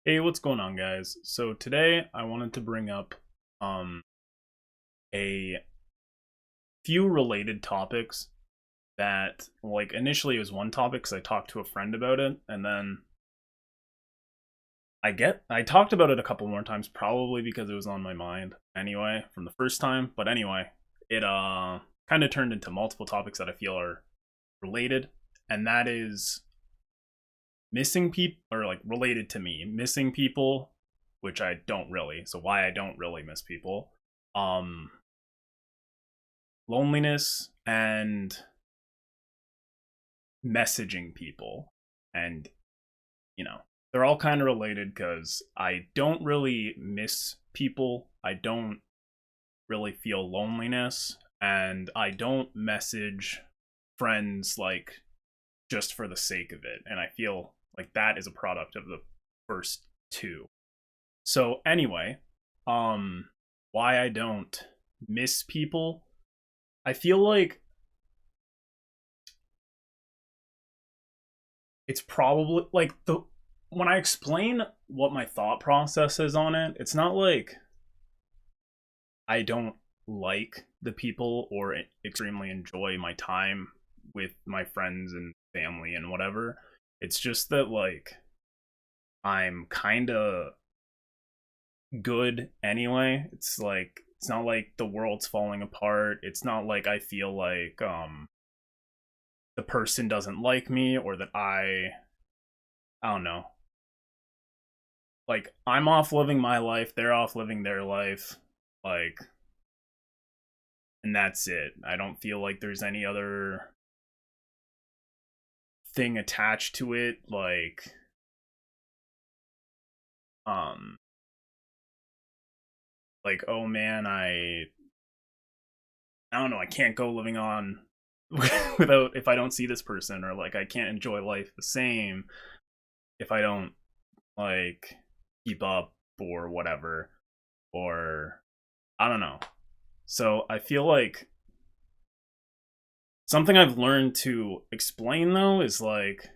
Hey, what's going on, guys? So today I wanted to bring up a few related topics that, like, initially it was one topic because I talked to a friend about it, and then I talked about it a couple more times, probably because it was on my mind anyway from the first time. But anyway, it kind of turned into multiple topics that I feel are related, and that is missing people, or like related to me missing people, which I don't really. So why I don't really miss people, um loneliness, and messaging people. And they're all kind of related because I don't really miss people, I don't really feel loneliness, and I don't message friends like just for the sake of it, and I feel like that is a product of the first two. So anyway, um why I don't miss people, I feel like it's probably like the when I explain what my thought process is on it, it's not like I don't like the people or extremely enjoy my time with my friends and family and whatever. It's just that, like, I'm kind of good anyway. It's like it's not like the world's falling apart. It's not like I feel like the person doesn't like me, or that I don't know. Like, I'm off living my life, they're off living their life, like, and that's it. I don't feel like there's any other thing attached to it, um like, oh man, I don't know, I can't go living on without, if I don't see this person, or like I can't enjoy life the same if I don't, like, keep up or whatever, or I don't know. So I feel like something I've learned to explain, though, is like,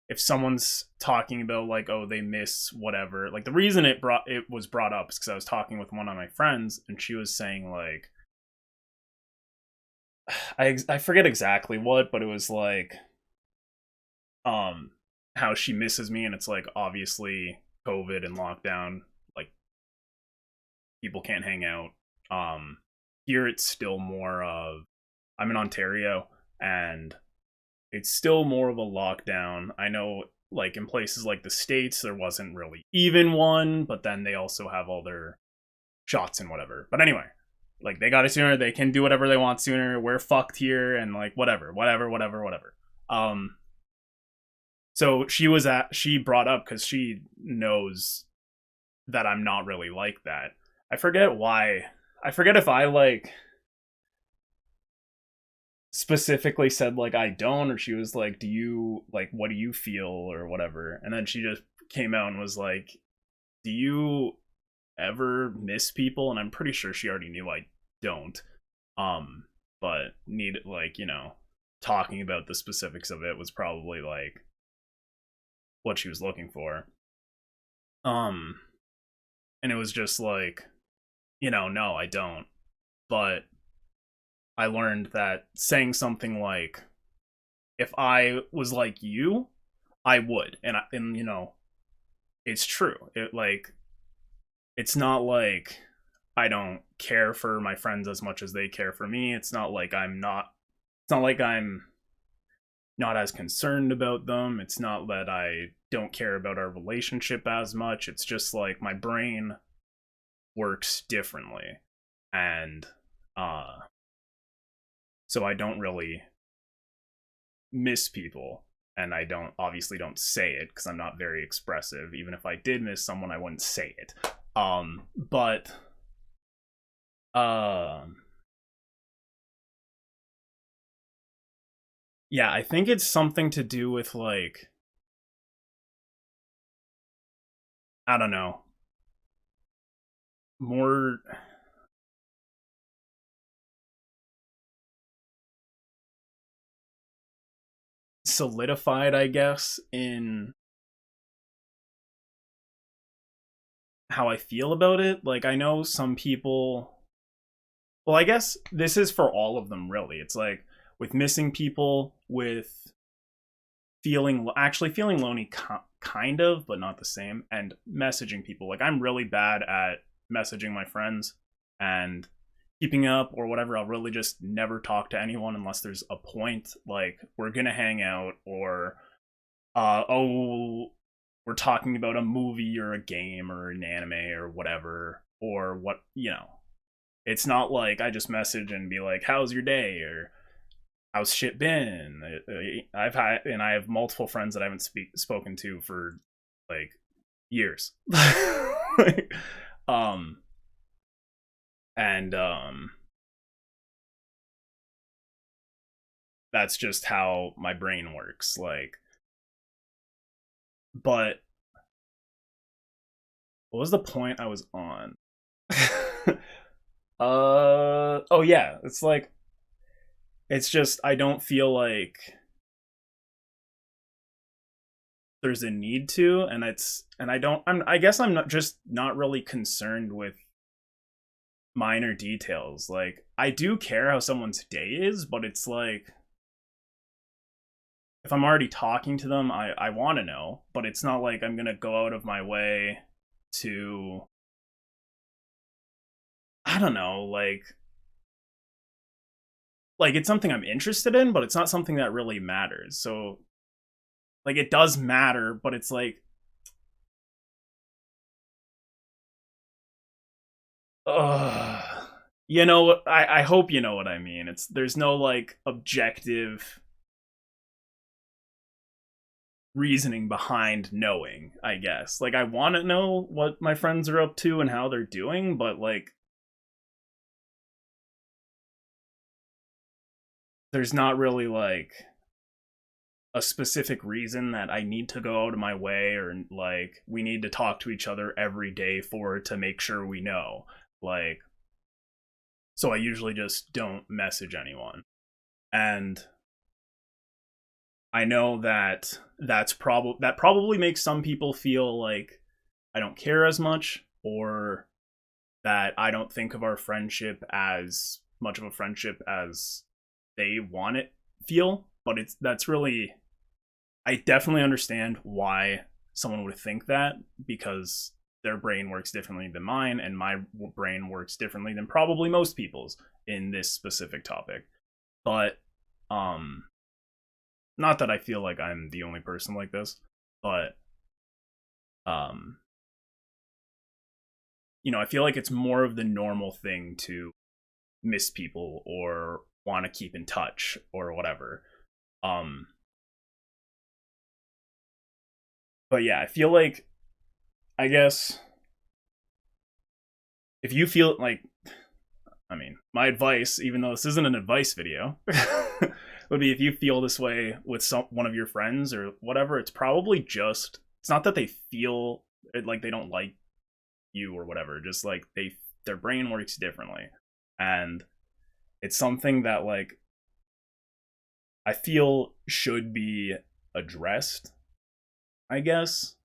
if someone's talking about, like, oh, they miss whatever, like, the reason it was brought up is because I was talking with one of my friends, and she was saying, like, I forget exactly what, but it was like, um how she misses me, and it's like, obviously COVID and lockdown, like, people can't hang out. Here it's still more of, I'm in Ontario, and it's still more of a lockdown. I know, like, in places like the States, there wasn't really even one, but then they also have all their shots and whatever. But anyway, like, they got it sooner, they can do whatever they want sooner. We're fucked here, and like, whatever. So she brought up, because she knows that I'm not really like that. I forget why. I forget if I, like, specifically said, like, I don't, or she was like, do you, like, what do you feel, or whatever. And then she just came out and was like, do you ever miss people? And I'm pretty sure she already knew I don't. um but need, like, talking about the specifics of it was probably like what she was looking for. um and it was just like, no, I don't. But I learned that saying something like, if I was like you, I would. And it's true. It's not like I don't care for my friends as much as they care for me. It's not like I'm not as concerned about them. It's not that I don't care about our relationship as much. It's just like my brain works differently. And uh so I don't really miss people, and I don't say it because I'm not very expressive. Even if I did miss someone, I wouldn't say it. But um yeah, I think it's something to do with, like, I don't know, more solidified, I guess, in how I feel about it. Like, I know some people, well, I guess this is for all of them, really. It's like with missing people, with feeling lonely, kind of, but not the same, and messaging people. Like, I'm really bad at messaging my friends and keeping up or whatever. I'll really just never talk to anyone unless there's a point, like we're gonna hang out, or oh, we're talking about a movie or a game or an anime or whatever, or what, it's not like I just message and be like, how's your day, or how's shit been. I have multiple friends that I haven't spoken to for like years. um and That's just how my brain works, like. But what was the point I was on? Oh yeah, it's like, it's just I don't feel like there's a need to, and I guess I'm not just not really concerned with minor details. Like, I do care how someone's day is, but it's like, if I'm already talking to them, I want to know, but it's not like I'm gonna go out of my way to, I don't know, like it's something I'm interested in, but it's not something that really matters. So, like, it does matter, but it's like, I hope you know what I mean. There's no like objective reasoning behind knowing, I guess. Like, I want to know what my friends are up to and how they're doing, but like, there's not really like a specific reason that I need to go out of my way, or like we need to talk to each other every day for to make sure we know. Like, so I usually just don't message anyone. And I know that that probably makes some people feel like I don't care as much, or that I don't think of our friendship as much of a friendship as they want it feel. But that's really, I definitely understand why someone would think that, because their brain works differently than mine, and my brain works differently than probably most people's in this specific topic. But not that I feel like I'm the only person like this, but um I feel like it's more of the normal thing to miss people or want to keep in touch or whatever. Um but yeah, I feel like, I guess, if you feel like, I mean, my advice, even though this isn't an advice video, would be, if you feel this way with one of your friends or whatever, it's probably just, it's not that they feel like they don't like you or whatever, just like their brain works differently. And it's something that, like, I feel should be addressed, I guess.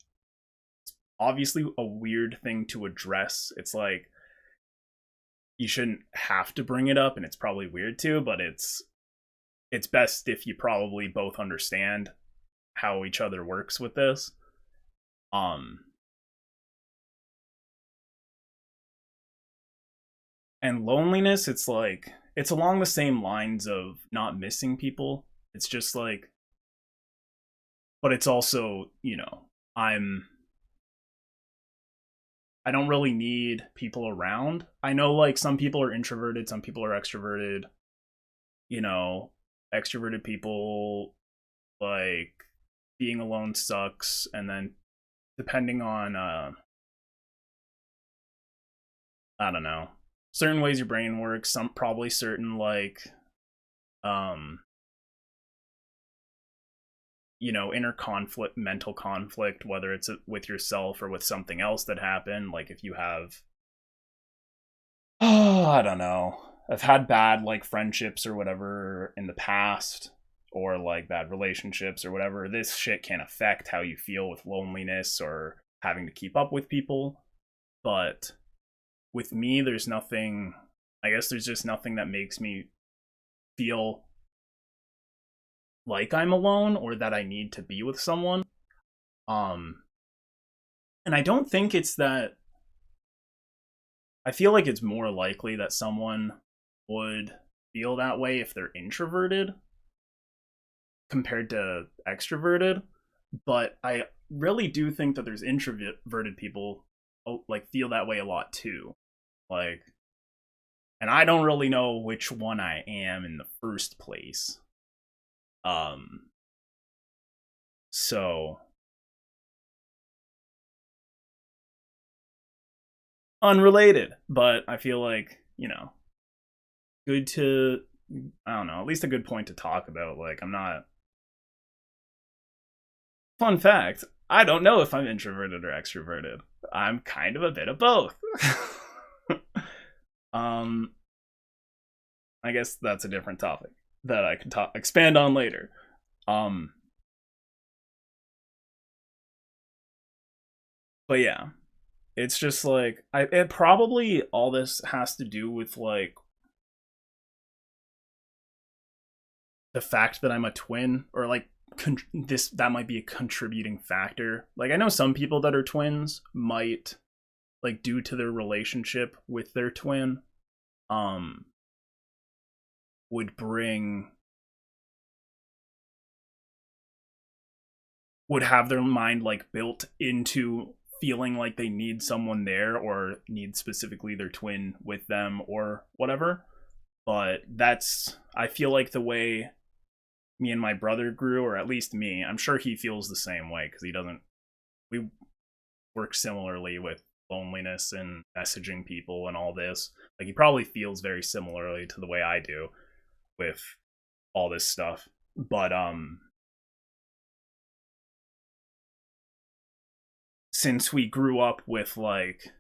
It's obviously a weird thing to address. It's like, you shouldn't have to bring it up, and it's probably weird too, but it's best if you probably both understand how each other works with this. Um and loneliness, it's like, it's along the same lines of not missing people. It's just like, but it's also, I don't really need people around. I know, like, some people are introverted, some people are extroverted. Extroverted people, like, being alone sucks, and then depending on I don't know, certain ways your brain works, some probably certain, like, um inner conflict, mental conflict, whether it's with yourself or with something else that happened. Like, if you have, oh, I don't know, I've had bad, like, friendships or whatever in the past, or like bad relationships or whatever, this shit can affect how you feel with loneliness or having to keep up with people. but with me, there's nothing, I guess there's just nothing that makes me feel like I'm alone or that I need to be with someone. Um, and I don't think it's that, I feel like it's more likely that someone would feel that way if they're introverted compared to extroverted. But I really do think that there's introverted people like feel that way a lot too. Like, and I don't really know which one I am in the first place. Um, so unrelated, but I feel like, good to, I don't know, at least a good point to talk about. Like, I'm not, fun fact, I don't know if I'm introverted or extroverted. I'm kind of a bit of both. um, I guess that's a different topic that I can expand on later. Um, but yeah, it's just like it probably all this has to do with like the fact that I'm a twin, or like this that might be a contributing factor. Like I know some people that are twins might, like, due to their relationship with their twin, um would bring would have their mind like built into feeling like they need someone there or need specifically their twin with them or whatever. But that's, I feel like, the way me and my brother grew, or at least me. I'm sure he feels the same way because he doesn't, we work similarly with loneliness and messaging people and all this. Like he probably feels very similarly to the way I do with all this stuff. But since we grew up with like,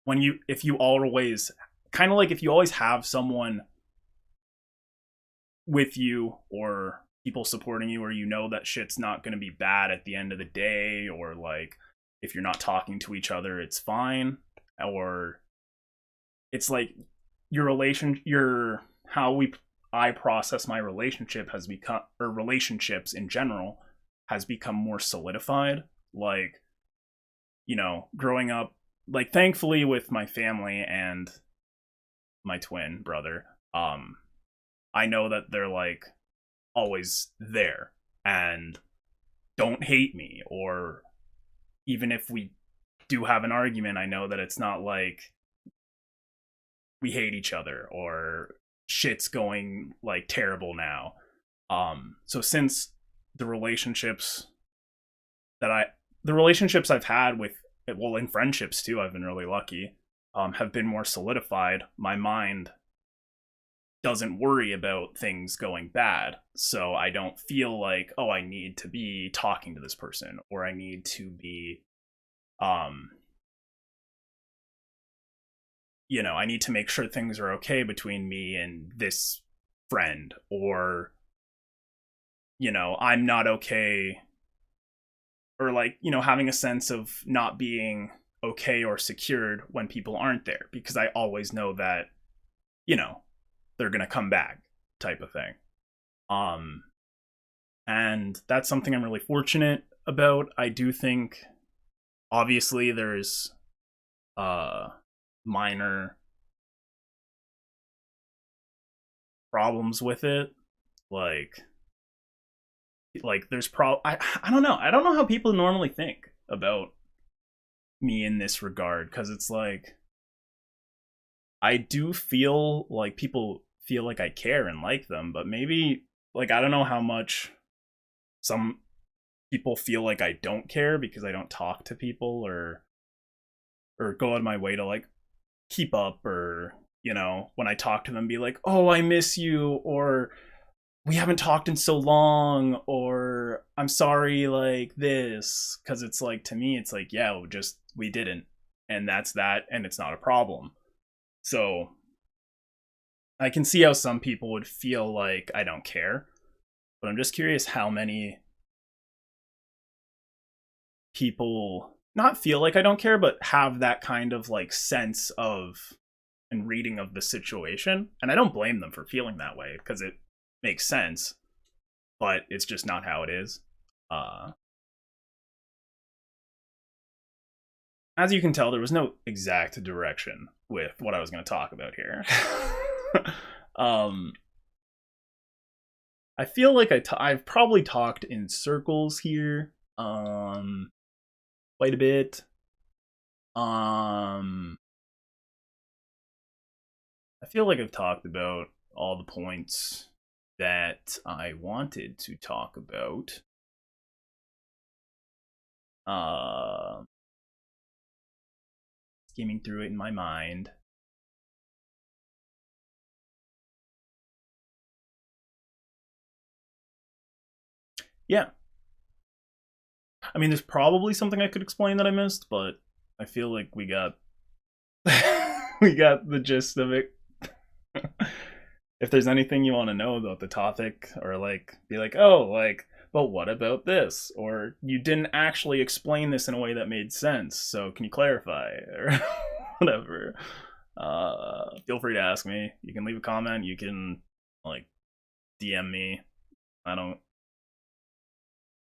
when you, if you always, kind of like if you always have someone with you or people supporting you, or that shit's not going to be bad at the end of the day, or like if you're not talking to each other it's fine, or it's like your how we I process my relationship has become, or relationships in general has become more solidified. Like, growing up, like thankfully with my family and my twin brother, I know that they're like always there and don't hate me, or even if we do have an argument, I know that it's not like we hate each other or shit's going like terrible now. So since the relationships that the relationships I've had with, well, in friendships too, I've been really lucky, have been more solidified. My mind doesn't worry about things going bad. So I don't feel like, oh, I need to be talking to this person, or I need to be, I need to make sure things are okay between me and this friend, or, I'm not okay, or like, having a sense of not being okay or secured when people aren't there, because I always know that, they're going to come back, type of thing. Um, and that's something I'm really fortunate about. I do think, obviously, there's minor problems with it, like there's I don't know. I don't know how people normally think about me in this regard, because it's like I do feel like people feel like I care and like them, but maybe, like, I don't know how much some people feel like I don't care because I don't talk to people, or go out of my way to like keep up, or when I talk to them be like, oh, I miss you, or we haven't talked in so long, or I'm sorry, like this, because it's like, to me it's like, yeah, we didn't, and that's that, and it's not a problem. So I can see how some people would feel like I don't care, but I'm just curious how many people, not feel like I don't care, but have that kind of like sense of and reading of the situation. And I don't blame them for feeling that way because it makes sense, but it's just not how it is. As you can tell, there was no exact direction with what I was going to talk about here. um, I feel like I've probably talked in circles here, quite a bit. I feel like I've talked about all the points that I wanted to talk about. Skimming through it in my mind. Yeah. I mean, there's probably something I could explain that I missed, but I feel like we got we got the gist of it. If there's anything you want to know about the topic, or like be like, oh, like, but what about this? Or you didn't actually explain this in a way that made sense, so can you clarify? Or whatever. Feel free to ask me. You can leave a comment, you can like DM me. I don't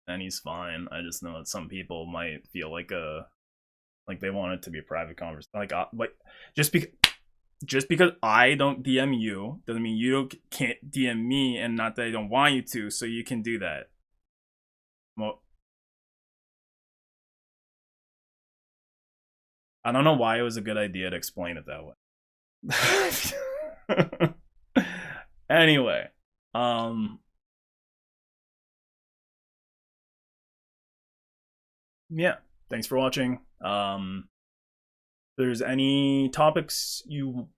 and he's fine. I just know that some people might feel like they want it to be a private conversation. Like just because I don't DM you doesn't mean you can't DM me, and not that I don't want you to. So you can do that. Well, I don't know why it was a good idea to explain it that way. Anyway, yeah. Thanks for watching. If there's any topics you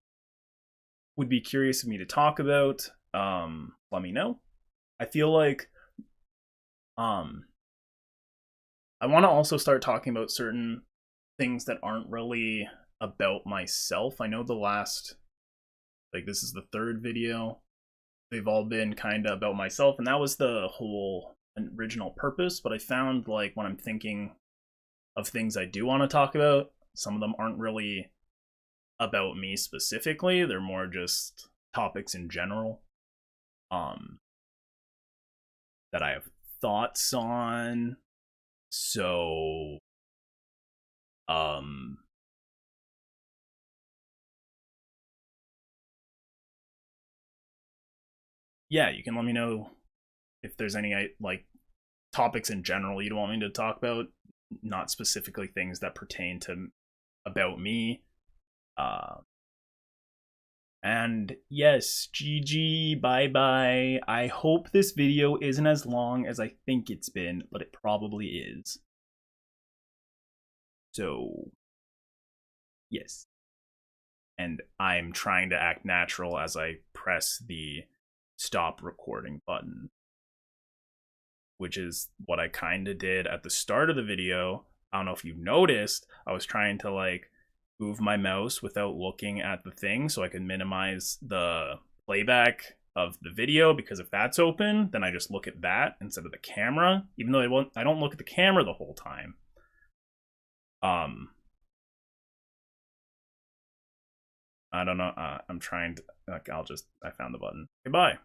would be curious of me to talk about, let me know. I feel like I want to also start talking about certain things that aren't really about myself. I know this is the third video. They've all been kind of about myself, and that was the whole original purpose, but I found like when I'm thinking of things I do want to talk about, some of them aren't really about me specifically. They're more just topics in general that I have thoughts on. So yeah, you can let me know if there's any like topics in general you'd want me to talk about, not specifically things that pertain to about me. And yes, GG, bye bye. I hope this video isn't as long as I think it's been, but it probably is. So, yes. And I'm trying to act natural as I press the stop recording button, which is what I kind of did at the start of the video. I don't know if you noticed, I was trying to like move my mouse without looking at the thing so I could minimize the playback of the video, because if that's open, then I just look at that instead of the camera, even though I don't look at the camera the whole time. I don't know. I'm trying to, like, I found the button. Goodbye.